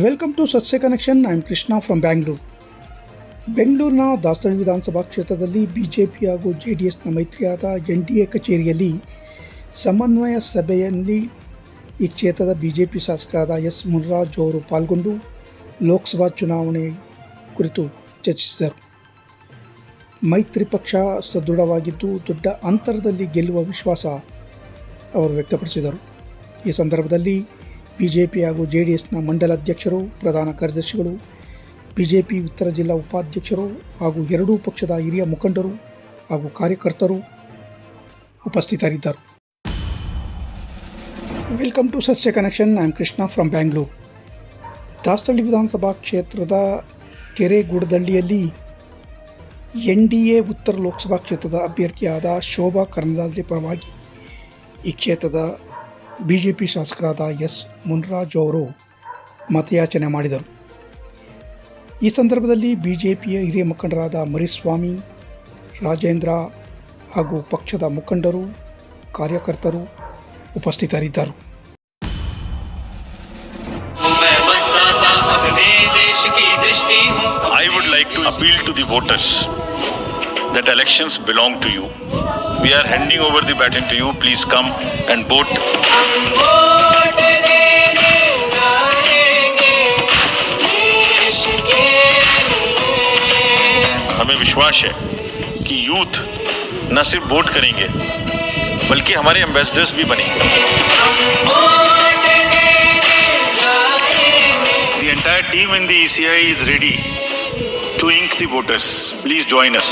Welcome to ಸಸ್ಯ connection. I am Krishna from Bangalore. ಬೆಂಗಳೂರಿನ ದಾಸರಳ್ಳಿ ವಿಧಾನಸಭಾ ಕ್ಷೇತ್ರದಲ್ಲಿ ಬಿಜೆಪಿ ಹಾಗೂ JDSನ ಮೈತ್ರಿಯಾದ NDA ಕಚೇರಿಯಲ್ಲಿ ಸಮನ್ವಯ ಸಭೆಯಲ್ಲಿ ಈ ಕ್ಷೇತ್ರದ ಬಿಜೆಪಿ ಶಾಸಕರಾದ S. ಮುನ್ರಾಜ್ ಅವರು ಪಾಲ್ಗೊಂಡು ಲೋಕಸಭಾ ಚುನಾವಣೆ ಕುರಿತು ಚರ್ಚಿಸಿದರು. ಮೈತ್ರಿ ಪಕ್ಷ ಸದೃಢವಾಗಿದ್ದು ದೊಡ್ಡ ಅಂತರದಲ್ಲಿ ಗೆಲ್ಲುವ ವಿಶ್ವಾಸ ಅವರು ವ್ಯಕ್ತಪಡಿಸಿದರು. ಈ ಸಂದರ್ಭದಲ್ಲಿ ಬಿಜೆಪಿ ಹಾಗೂ JDSನ ಮಂಡಲ ಅಧ್ಯಕ್ಷರು, ಪ್ರಧಾನ ಕಾರ್ಯದರ್ಶಿಗಳು, ಬಿಜೆಪಿ ಉತ್ತರ ಜಿಲ್ಲಾ ಉಪಾಧ್ಯಕ್ಷರು ಹಾಗೂ ಎರಡೂ ಪಕ್ಷದ ಹಿರಿಯ ಮುಖಂಡರು ಹಾಗೂ ಕಾರ್ಯಕರ್ತರು ಉಪಸ್ಥಿತರಿದ್ದರು. ವೆಲ್ಕಮ್ ಟು ಸಸ್ಯ connection. I am Krishna from Bangalore. Dasarahalli ವಿಧಾನಸಭಾ ಕ್ಷೇತ್ರದ ಕೆರೆಗೂಡದಳ್ಳಿಯಲ್ಲಿ NDA ಉತ್ತರ ಲೋಕಸಭಾ ಕ್ಷೇತ್ರದ ಅಭ್ಯರ್ಥಿಯಾದ ಶೋಭಾ ಕರಂದ್ಲಾಜೆ ಪರವಾಗಿ ಈ ಕ್ಷೇತ್ರದ ಬಿಜೆಪಿ ಶಾಸಕರಾದ S. ಮುನ್ರಾಜ್ ಅವರು ಮತಯಾಚನೆ ಮಾಡಿದರು. ಈ ಸಂದರ್ಭದಲ್ಲಿ ಬಿಜೆಪಿಯ ಹಿರಿಯ ಮುಖಂಡರಾದ ಮರಿಸ್ವಾಮಿ, ರಾಜೇಂದ್ರ ಹಾಗೂ ಪಕ್ಷದ ಮುಖಂಡರು, ಕಾರ್ಯಕರ್ತರು ಉಪಸ್ಥಿತರಿದ್ದರು. I would like to appeal to the voters that elections belong to you. We are handing over the baton to you. Please come and vote. हमें विश्वास है कि यूथ न सिर्फ वोट करेंगे बल्कि हमारे एम्बेसडर्स भी बनेंगे. The entire team in the ECI is ready to ink the voters. Please join us.